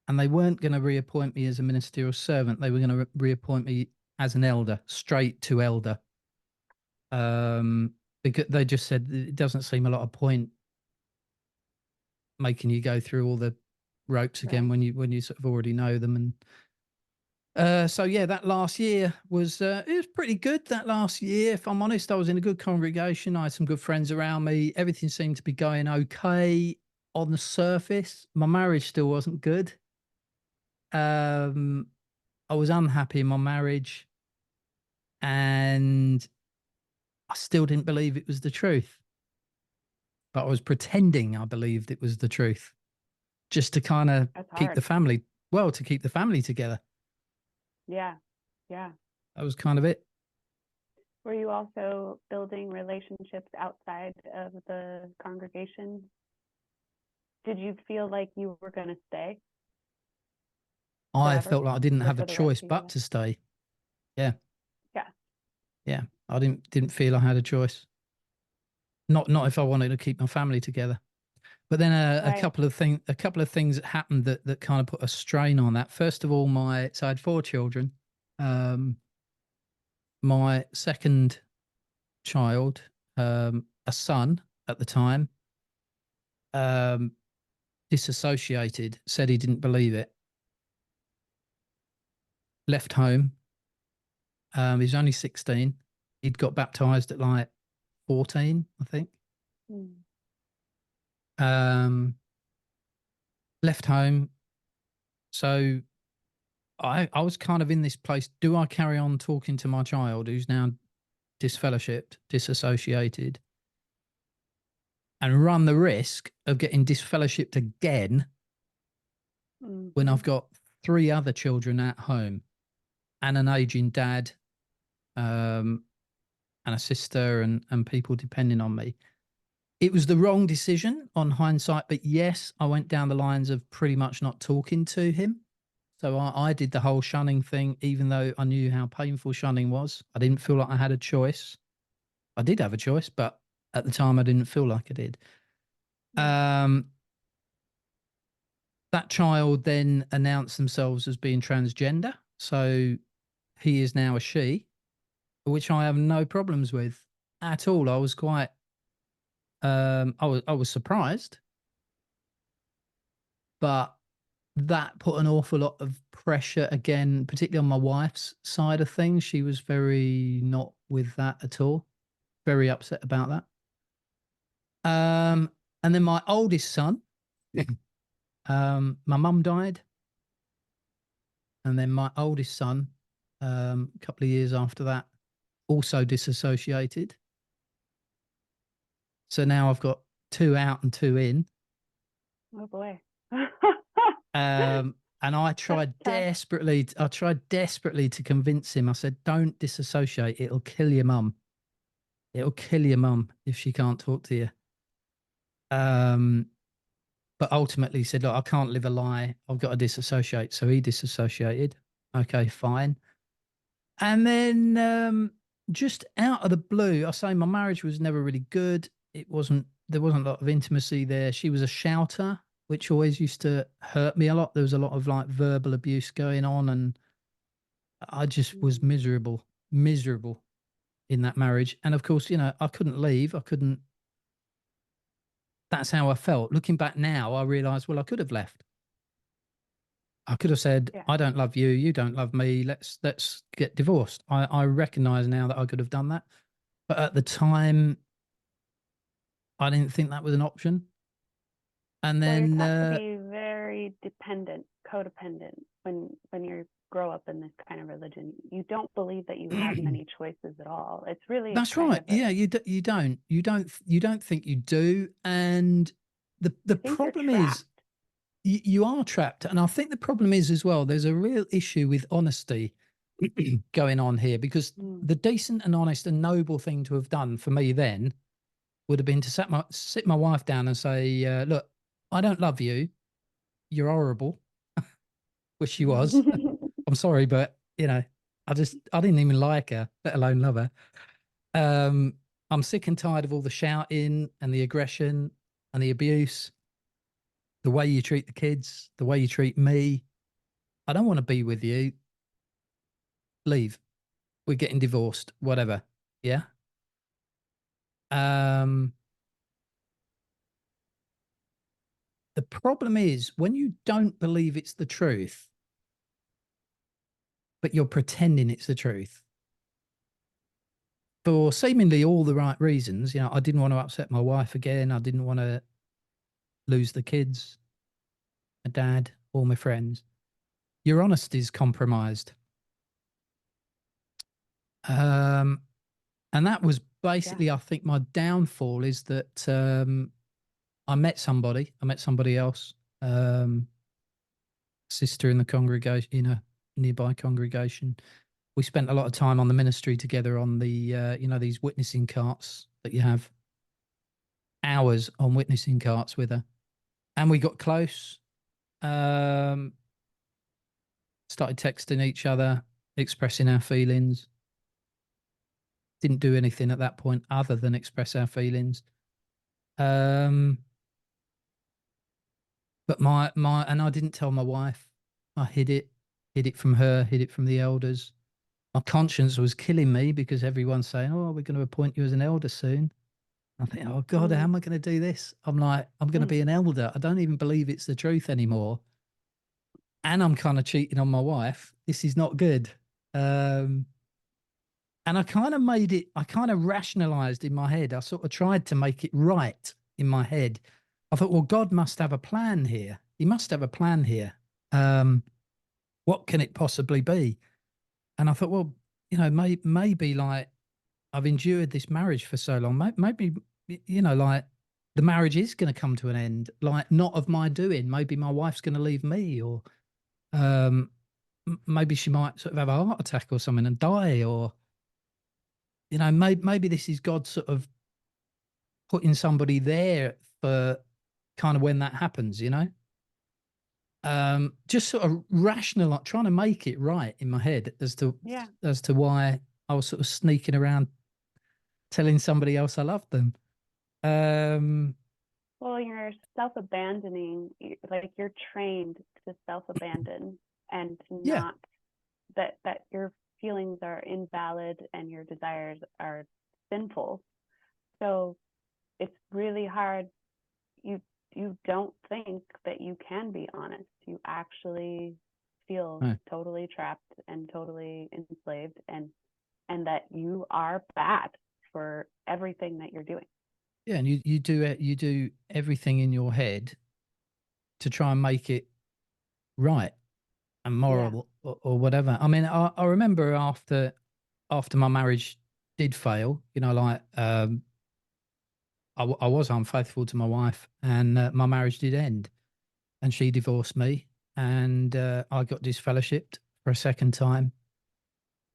And they weren't going to reappoint me as a ministerial servant. They were going to reappoint me as an elder, straight to elder. Because they just said it doesn't seem a lot of point making you go through all the ropes again when you sort of already know them. And so yeah, that last year was it was pretty good. That last year, if I'm honest, I was in a good congregation. I had some good friends around me. Everything seemed to be going okay on the surface. My marriage still wasn't good. I was unhappy in my marriage, and I still didn't believe it was the truth. But I was pretending I believed it was the truth, just to kind of keep the family, to keep the family together. Yeah. Yeah. That was kind of it. Were you also building relationships outside of the congregation? Did you feel like you were going to stay? I felt like I didn't have a choice but to stay. Yeah. Yeah. Yeah. I didn't feel I had a choice. Not if I wanted to keep my family together. But then a couple of things that happened that kind of put a strain on that. First of all, so I had 4 children. My second child, a son at the time, disassociated, said he didn't believe it, left home. He was only 16. He'd got baptized at like 14, I think. Left home. So I was kind of in this place. Do I carry on talking to my child who's now disfellowshipped, disassociated, and run the risk of getting disfellowshipped again when I've got 3 other children at home and an aging dad, and a sister and people depending on me? It was the wrong decision on hindsight, but yes, I went down the lines of pretty much not talking to him. So I did the whole shunning thing, even though I knew how painful shunning was. I didn't feel like I had a choice. I did have a choice, but at the time I didn't feel like I did. That child then announced themselves as being transgender. So he is now a she, which I have no problems with at all. I was quite, I was surprised, but that put an awful lot of pressure again, particularly on my wife's side of things. She was very not with that at all. Very upset about that. And then my oldest son, my mum died. And then my oldest son, a couple of years after that, also disassociated. So now I've got 2 out and 2 in. Oh boy. And I tried desperately to convince him. I said, don't disassociate. It'll kill your mum. It'll kill your mum if she can't talk to you. But ultimately he said, look, I can't live a lie. I've got to disassociate. So he disassociated. Okay, fine. And then just out of the blue, I say my marriage was never really good. There wasn't a lot of intimacy there. She was a shouter. which always used to hurt me a lot. There was a lot of like verbal abuse going on, and I just was miserable in that marriage. And of course, I couldn't leave. I couldn't. That's how I felt. Looking back now, I realized, well, I could have left. I could have said, Yeah. I don't love you, you don't love me, let's get divorced. I recognize now that I could have done that. But at the time, I didn't think that was an option. And Well, you're then taught to be very dependent, codependent when you grow up in this kind of religion. You don't believe that you have many choices at all. It's really that's kind right. of Yeah, you don't think you do. And the you think you're problem trapped. is you are trapped. And I think the problem is as well, there's a real issue with honesty going on here, because Mm. the decent and honest and noble thing to have done for me then would have been to sit my wife down and say, look, I don't love you. You're horrible, which she was. I'm sorry, but I didn't even like her, let alone love her. Um, I'm sick and tired of all the shouting and the aggression and the abuse, the way you treat the kids, the way you treat me. I don't want to be with you. Leave. We're getting divorced, whatever. Yeah. Um, the problem is when you don't believe it's the truth, but you're pretending it's the truth for seemingly all the right reasons. I didn't want to upset my wife again. I didn't want to lose the kids, my dad, all my friends. Your honesty is compromised. Um, and that was Yeah. basically, I think, my downfall is that I met somebody else, sister in the congregation, in a nearby congregation. We spent a lot of time on the ministry together on the, these witnessing carts that you have, hours on witnessing carts with her. And we got close, um, started texting each other, expressing our feelings. Didn't do anything at that point other than express our feelings. Um, but and I didn't tell my wife. I hid it from her, hid it from the elders. My conscience was killing me because everyone's saying, "Oh, we're going to appoint you as an elder soon." I think, "Oh God, how Mm. am I going to do this?" I'm like, "I'm going to Mm. be an elder. I don't even believe it's the truth anymore, and I'm kind of cheating on my wife. This is not good." Um, and I kind of made it. I kind of rationalized in my head. I sort of tried to make it right in my head. I thought, well, God must have a plan here. He must have a plan here. Um, what can it possibly be? And I thought, well, maybe like I've endured this marriage for so long. Maybe, like the marriage is going to come to an end, like not of my doing. Maybe my wife's going to leave me, or um, maybe she might sort of have a heart attack or something and die, or, maybe this is God sort of putting somebody there for kind of when that happens, just sort of rational, trying to make it right in my head Yeah. as to why I was sort of sneaking around telling somebody else I loved them. Um, Well, you're self-abandoning, like you're trained to self-abandon and to yeah, not that your feelings are invalid and your desires are sinful. So it's really hard. You you don't think that you can be honest. You actually feel no, totally trapped and totally enslaved, and that you are bad for everything that you're doing. yeah, and you do everything in your head to try and make it right and Yeah. moral, or whatever. I mean, I remember after my marriage did fail, like I was unfaithful to my wife, and my marriage did end, and she divorced me, and I got disfellowshipped for a second time.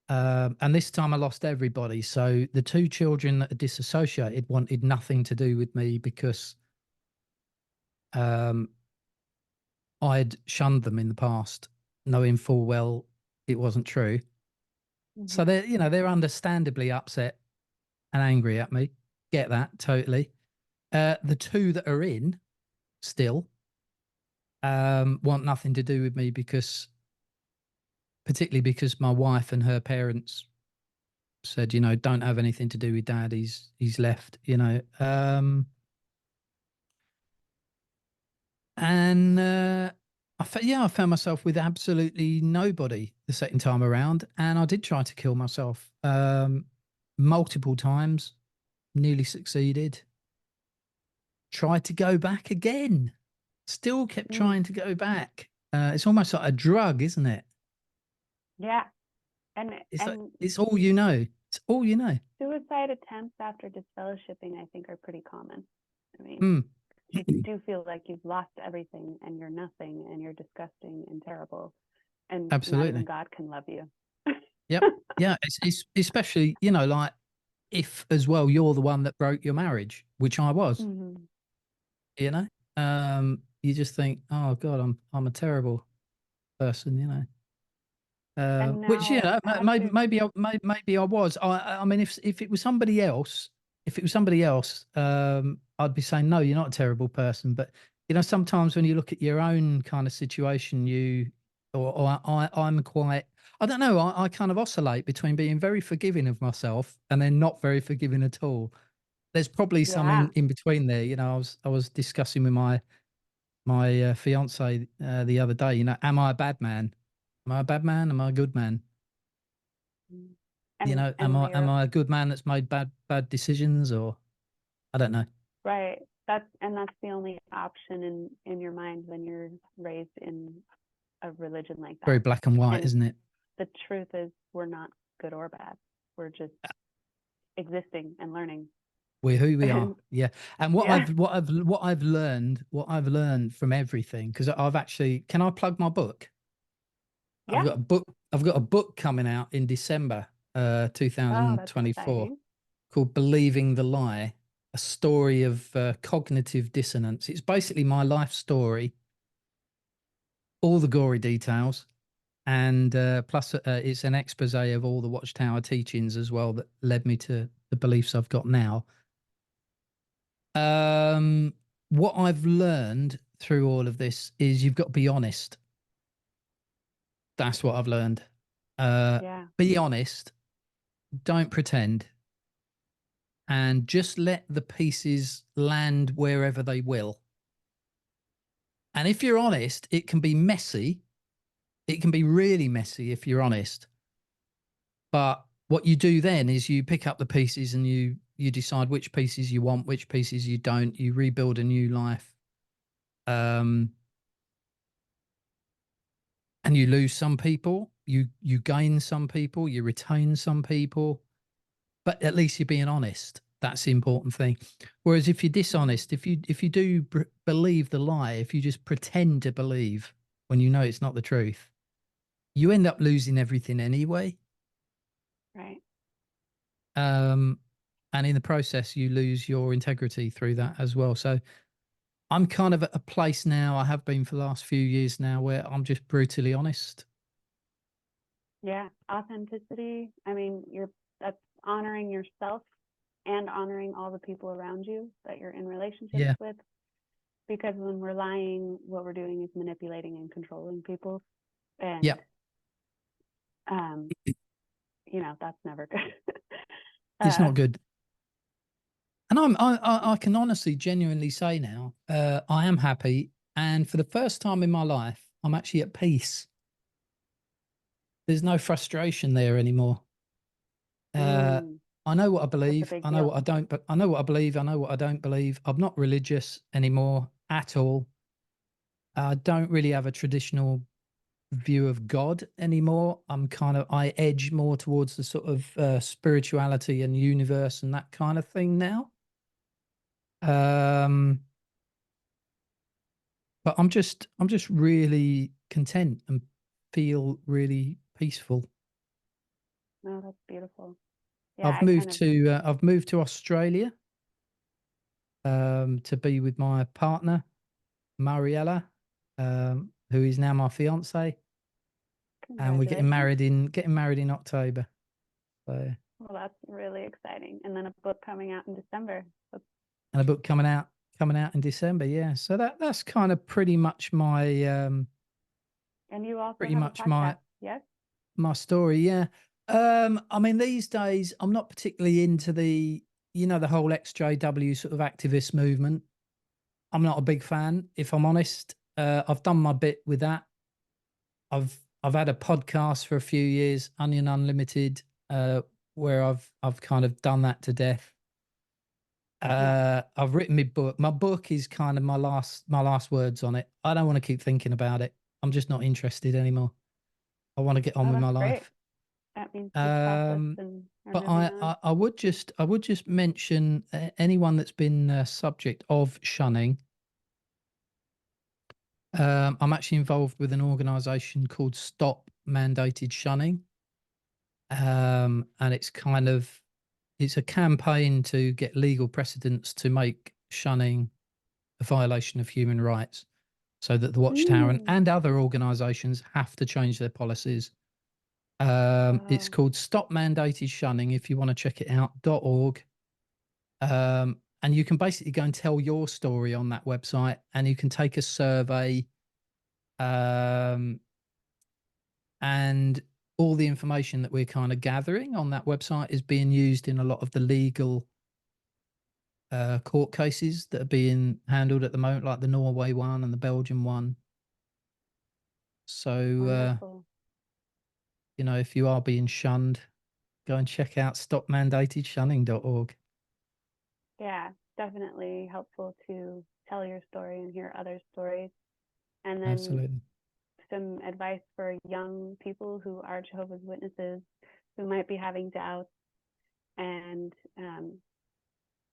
And this time I lost everybody. So the two children that are disassociated wanted nothing to do with me because um, I'd shunned them in the past, knowing full well it wasn't true. So Mm-hmm. they're understandably upset and angry at me. Get that totally. The two that are in still, want nothing to do with me particularly because my wife and her parents said, don't have anything to do with dad. He's left, and I found myself with absolutely nobody the second time around, and I did try to kill myself multiple times, nearly succeeded. Tried to go back again, still kept trying to go back. It's almost like a drug, isn't it? Yeah. It's all you know. It's all you know. Suicide attempts after disfellowshipping, I think, are pretty common. I mean, you do feel like you've lost everything and you're nothing and you're disgusting and terrible, and Absolutely. not even God can love you. Yep. Yeah. It's especially, like if as well you're the one that broke your marriage, which I was. You just think, oh God, I'm a terrible person, which maybe I was. I mean, if it was somebody else, I'd be saying, no, you're not a terrible person. But sometimes when you look at your own kind of situation, I'm quite, I don't know, I kind of oscillate between being very forgiving of myself and then not very forgiving at all. There's probably some in between there. I was discussing with my fiance the other day. Am I a bad man? Am I a bad man? Am I a good man? Am I a good man that's made bad decisions, or I don't know. Right. That's the only option in your mind when you're raised in a religion like that. Very black and white, isn't it? The truth is, we're not good or bad. We're just existing and learning. We're who we are. Yeah. And what I've learned from everything, because I've actually, can I plug my book? Yeah. I've got a book coming out in December 2024 called Believing the Lie, a story of cognitive dissonance. It's basically my life story, all the gory details, and plus it's an expose of all the Watchtower teachings as well that led me to the beliefs I've got now. What I've learned through all of this is you've got to be honest. That's what I've learned. Be honest. Don't pretend. And just let the pieces land wherever they will. And if you're honest, it can be messy. It can be really messy if you're honest. But what you do then is you pick up the pieces and you decide which pieces you want, which pieces you don't. You rebuild a new life. And you lose some people, you gain some people, you retain some people, but at least you're being honest. That's the important thing. Whereas if you're dishonest, if you do believe the lie, if you just pretend to believe when you know it's not the truth, you end up losing everything anyway. Right. And in the process, you lose your integrity through that as well. So I'm kind of at a place now, I have been for the last few years now, where I'm just brutally honest. Yeah. Authenticity. I mean, that's honoring yourself and honoring all the people around you that you're in relationships with. Because when we're lying, what we're doing is manipulating and controlling people. And that's never good. It's not good. And I can honestly, genuinely say now, I am happy. And for the first time in my life, I'm actually at peace. There's no frustration there anymore. I know what I believe. I know what I don't, but I know what I believe. I know what I don't believe. I'm not religious anymore at all. I don't really have a traditional view of God anymore. I edge more towards the sort of spirituality and universe and that kind of thing now. But I'm just really content and feel really peaceful. No, that's beautiful. Yeah, I've moved to Australia to be with my partner, Mariella, who is now my fiance. And we're getting married in October. So, well, that's really exciting. And then a book coming out in December. And a book coming out coming out in December. Yeah. So that's kind of pretty much my And you also have a podcast, yes? my story. Yeah. I mean, these days I'm not particularly into the whole ex-JW sort of activist movement. I'm not a big fan, if I'm honest. I've done my bit with that. I've had a podcast for a few years, OnionUnlimited, where I've kind of done that to death. I've written my book. My book is kind of my last words on it. I don't want to keep thinking about it. I'm just not interested anymore. I want to get on Oh, with my that's great. life. That means you've processed Um, and are but moving on. I would just mention anyone that's been subject of shunning. I'm actually involved with an organisation called Stop Mandated Shunning, and it's a campaign to get legal precedents to make shunning a violation of human rights, so that the Watchtower Mm. and other organisations have to change their policies. It's Oh, called Stop Mandated Shunning. If you want to check it out, .org. And you can basically go and tell your story on that website, and you can take a survey, um, and all the information that we're kind of gathering on that website is being used in a lot of the legal court cases that are being handled at the moment, like the Norway one and the Belgian one. So, wonderful. if you are being shunned, go and check out stopmandatedshunning.org. Yeah, definitely helpful to tell your story and hear other stories. And then Absolutely. some advice for young people who are Jehovah's Witnesses who might be having doubts and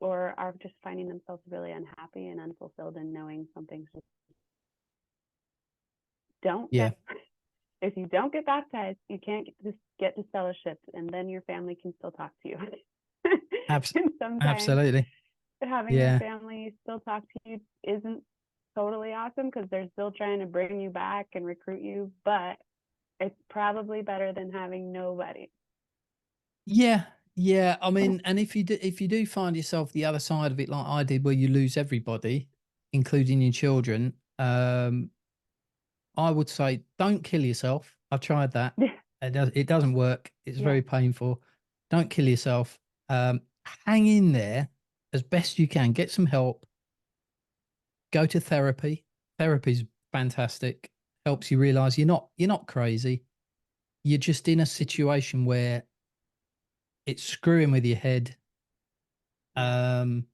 or are just finding themselves really unhappy and unfulfilled and knowing something's just don't Yeah, get if you don't get baptized, you can't get to fellowship, and then your family can still talk to you. abs- And sometimes absolutely. having your Yeah. family still talk to you isn't totally awesome because they're still trying to bring you back and recruit you, but it's probably better than having nobody. Yeah. Yeah. I mean, and if you do find yourself the other side of it, like I did, where you lose everybody, including your children, I would say don't kill yourself. I've tried that. It doesn't work. It's Yeah, very painful. Don't kill yourself. Um, Hang in there as best you can. Get some help. Go to therapy. Therapy's fantastic. Helps you realize you're not crazy. You're just in a situation where it's screwing with your head. yeah, Um,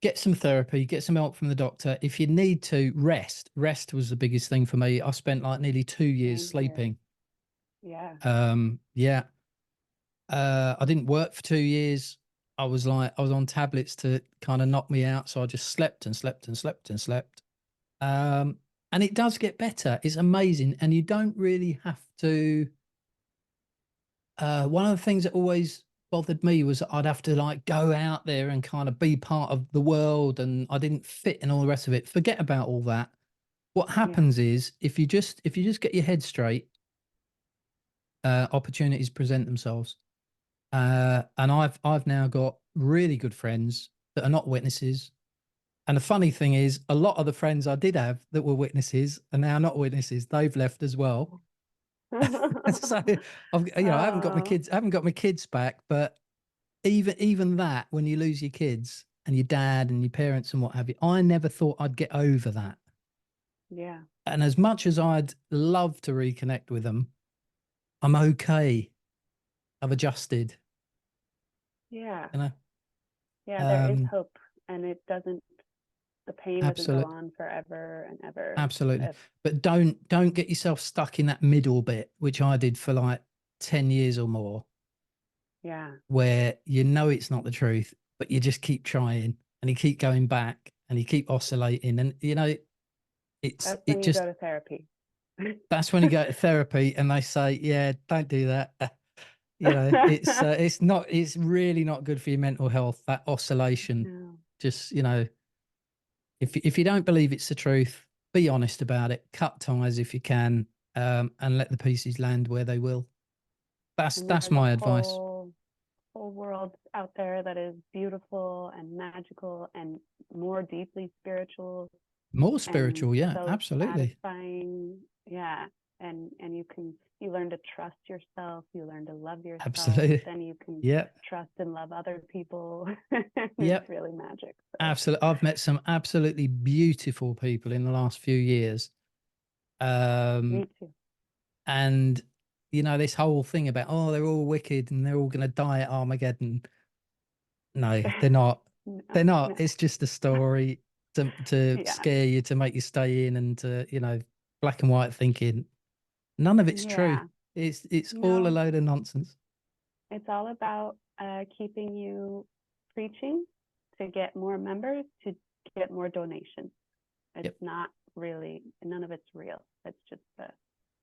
get some therapy, get some help from the doctor. If you need to, rest. Rest was the biggest thing for me. I spent like nearly 2 years same here. sleeping. Yeah, Yeah. I didn't work for 2 years. I was on tablets to kind of knock me out. So I just slept and slept and slept and slept. Um, and it does get better. It's amazing. And you don't really have to. One of the things that always bothered me was that I'd have to like go out there and kind of be part of the world, and I didn't fit and all the rest of it. Forget about all that. What yeah, happens is if you just get your head straight, opportunities present themselves. And I've now got really good friends that are not witnesses. And the funny thing is, a lot of the friends I did have that were witnesses are now not witnesses. They've left as well. So I haven't got my oh, kids, I haven't got my kids back, but even that, when you lose your kids and your dad and your parents and what have you, I never thought I'd get over that. yeah, And as much as I'd love to reconnect with them, I'm okay. I've adjusted, yeah, you know. yeah. There is Um, hope, and the pain doesn't go absolutely, on forever and ever. absolutely. If, But don't get yourself stuck in that middle bit, which I did for like 10 years or more, yeah, where you know it's not the truth, but you just keep trying and you keep going back and you keep oscillating. And that's it when you just, go to therapy. that's when you go to therapy and they say, yeah, don't do that. It's really not good for your mental health, that oscillation. No. Just, if you don't believe it's the truth, be honest about it, cut ties if you can, and let the pieces land where they will. That's And that's there's a my advice. whole whole world out there that is beautiful and magical and more deeply spiritual. More spiritual, and yeah, so absolutely. satisfying. Yeah. And you learn to trust yourself, you learn to love yourself, Absolutely. then you can Yeah. trust and love other people. Yep. It's really magic. So. Absolutely. I've met some absolutely beautiful people in the last few years. Me too. And you know, this whole thing about, oh, they're all wicked and they're all going to die at Armageddon. No, they're not. No, They're not. no. It's just a story to Yeah. scare you, to make you stay in, and to, you know, black and white thinking. None of it's true. Yeah. It's all a No, load of nonsense. it's all about keeping you preaching to get more members, to get more donations. It's Yep. not really, none of it's real. It's just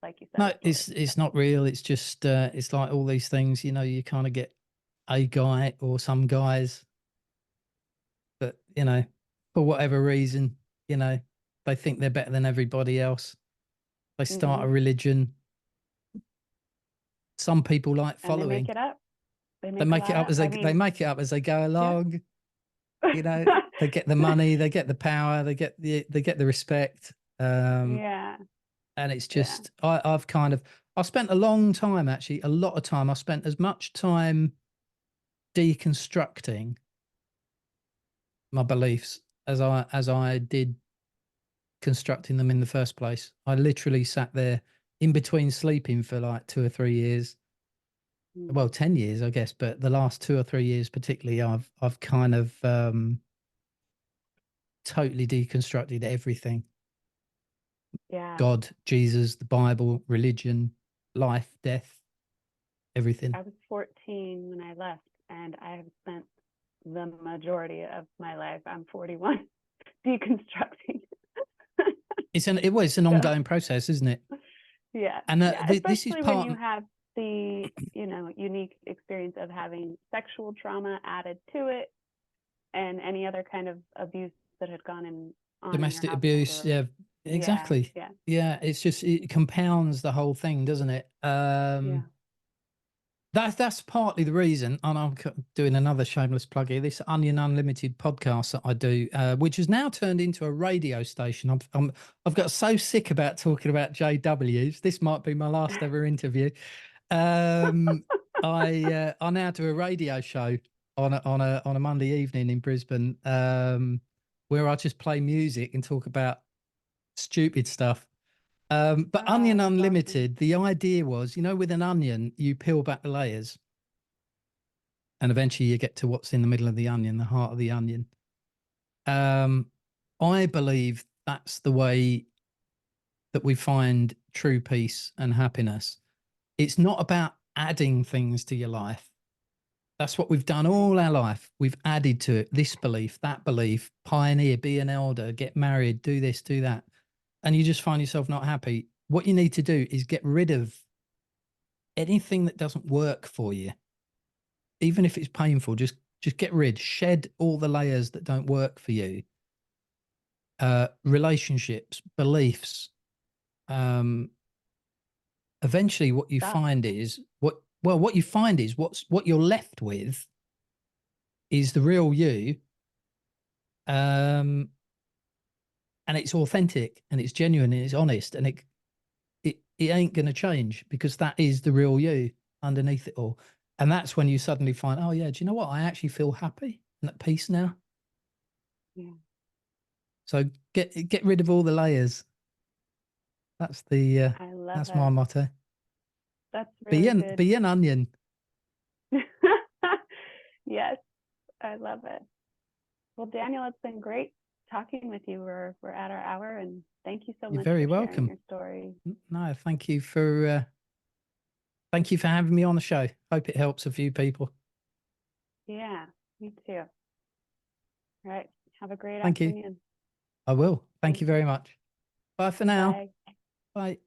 like you said, No, a story. it's not real. It's just it's like all these things, you know, you kind of get a guy or some guys that, you know, for whatever reason, you know, they think they're better than everybody else. They start a religion. Some people like And they following. make it up. They They make a make it lot up up. as I they mean, make it up as they go yeah. along. You know, they get the money, they get the power, they get the respect. Yeah. And it's Yeah. just I've spent a long time, actually, a lot of time. I spent as much time deconstructing my beliefs as I did constructing them in the first place. I literally sat there in between sleeping for like 2 or 3 years. Mm. Well, 10 years, I guess, but the last 2 or 3 years particularly, I've kind of totally deconstructed everything. Yeah. God, Jesus, the Bible, religion, life, death, everything. I was 14 when I left, and I have spent the majority of my life, I'm 41, deconstructing. It's an So, ongoing process, isn't it? yeah. And Yeah. this is Especially when part. you have the, unique experience of having sexual trauma added to it and any other kind of abuse that had on in your Domestic household abuse, or yeah, yeah, exactly. yeah, Yeah, it's just, it compounds the whole thing, doesn't it? yeah. That's partly the reason, and I'm doing another shameless plug here. This Onion Unlimited podcast that I do, which has now turned into a radio station. I've got so sick about talking about JWs. This might be my last ever interview. I now do a radio show on a Monday evening in Brisbane, where I just play music and talk about stupid stuff. But Onion That's awesome. Unlimited, the idea was, you know, with an onion, you peel back the layers and eventually you get to what's in the middle of the onion, the heart of the onion. I believe that's the way that we find true peace and happiness. It's not about adding things to your life. That's what we've done Right. all our life. We've added to it this belief, that belief, pioneer, be an elder, get married, do this, do that. And you just find yourself not happy. What you need to do is get rid of anything that doesn't work for you, even if it's painful. Just get rid, shed all the layers that don't work for you. Relationships, beliefs. Eventually, what you Stuff. find is what you find is what you're left with is the real you. And it's authentic and it's genuine and it's honest, and it ain't going to change, because that is the real you underneath it all. And that's when you suddenly find, oh yeah, do you know what? I actually feel happy and at peace now. Yeah. So get rid of all the layers. That's I love that's my it. motto. That's really good. Be an onion. Yes, I love it. Well, Daniel, it's been great talking with you. We're at our hour, and thank you so You're much very for sharing welcome. your story. No, thank you for having me on the show. Hope it helps a few people. Yeah, me too. All right. Have a great Thank you. afternoon. I will. Thank Thank you you. very much. Bye for now. Bye. Bye.